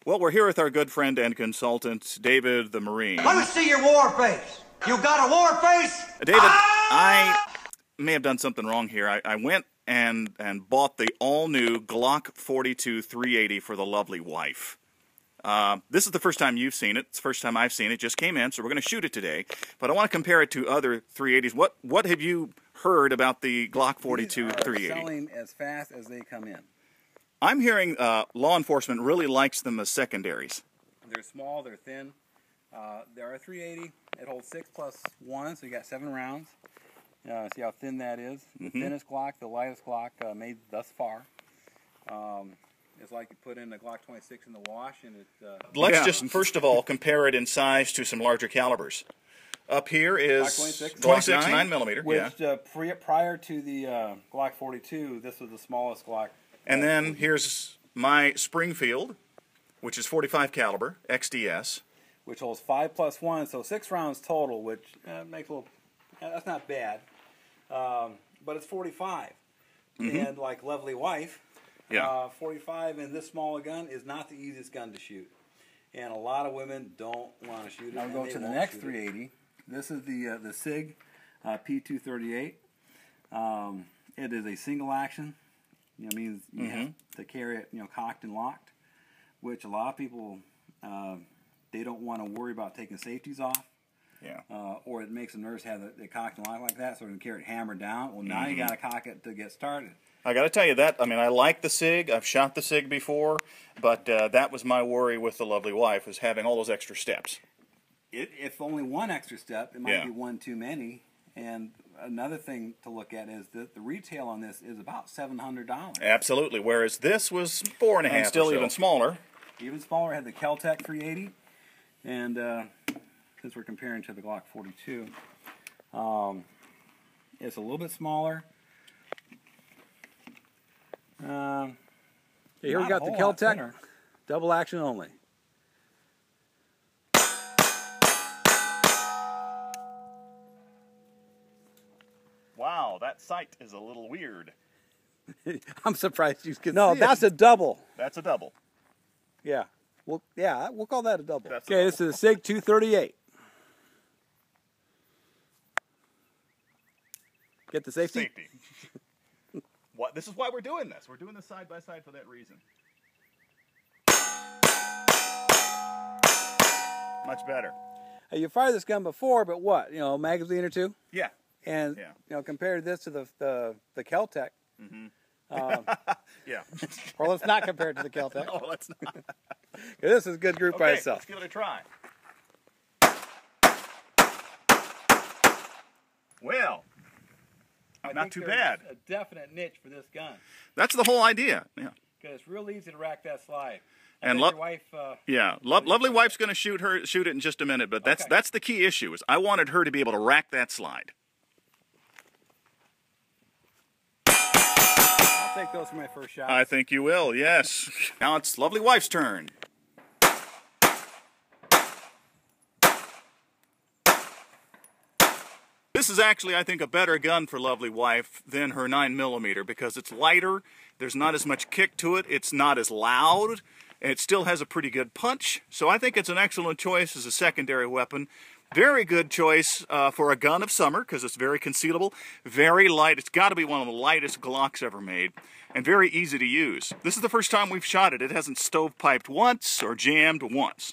Well, we're here with our good friend and consultant, David the Marine. Let me see your war face. You got a war face? David, I may have done something wrong here. I went and bought the all-new Glock 42 380 for the lovely wife. This is the first time you've seen it. It's the first time I've seen it. It just came in, so we're going to shoot it today. But I want to compare it to other 380s. What have you heard about the Glock 42 380? Selling as fast as they come in. I'm hearing law enforcement really likes them as secondaries. They're small, they're thin. They're a 380. It holds 6+1, so you got 7 rounds. See how thin that is? The thinnest Glock, the lightest Glock made thus far. It's like you put in a Glock 26 in the wash, and it. Let's just first of all compare it in size to some larger calibers. Up here is Glock 26 9mm. Which prior to the Glock 42, this was the smallest Glock. And then here's my Springfield, which is 45 caliber XDS, which holds 5+1, so 6 rounds total, which makes a little. That's not bad, but it's 45, and like lovely wife. Yeah. 45 in this small a gun is not the easiest gun to shoot, and a lot of women don't want to shoot it. Now we'll go to the next 380. This is the SIG P238. It is a single action. It means you have to carry it, cocked and locked, which a lot of people they don't want to worry about taking safeties off. Yeah. Or it makes them nervous to have it cocked and locked like that, so they can carry it hammered down. Well, now you got to cock it to get started. I got to tell you that. I mean, I like the SIG. I've shot the SIG before, but that was my worry with the lovely wife, was having all those extra steps. If only one extra step, it might be one too many. And another thing to look at is that the retail on this is about $700. Absolutely. Whereas this was $4.5. And still even smaller. Even smaller. Had the Kel-Tec 380, and since we're comparing to the Glock 42, it's a little bit smaller. Here we got the Kel-Tec, double action only. Wow, that sight is a little weird. I'm surprised you can see it. That's a double. That's a double. Yeah. Well, we'll call that a double. Okay, this is a SIG 238. Get the safety? Safety. What? This is why we're doing this. We're doing this side by side for that reason. Much better. You fired this gun before, but what? Magazine or two? Yeah. And compared this to the Kel-Tec. Yeah. Or let's not compare it to the Kel-Tec. No, let's not. This is a good group by itself. Let's give it a try. Well, not too bad. A definite niche for this gun. That's the whole idea. Yeah. Because it's real easy to rack that slide. And your wife. Lovely wife's going to shoot it in just a minute. But that's the key issue. Is I wanted her to be able to rack that slide. I'll take those for my first shot. I think you will. Yes. Now it's lovely wife's turn. This is actually, I think, a better gun for lovely wife than her 9mm because it's lighter, there's not as much kick to it, it's not as loud, and it still has a pretty good punch. So I think it's an excellent choice as a secondary weapon. Very good choice for a gun of summer because it's very concealable, very light. It's got to be one of the lightest Glocks ever made, and very easy to use. This is the first time we've shot it. It hasn't stovepiped once or jammed once.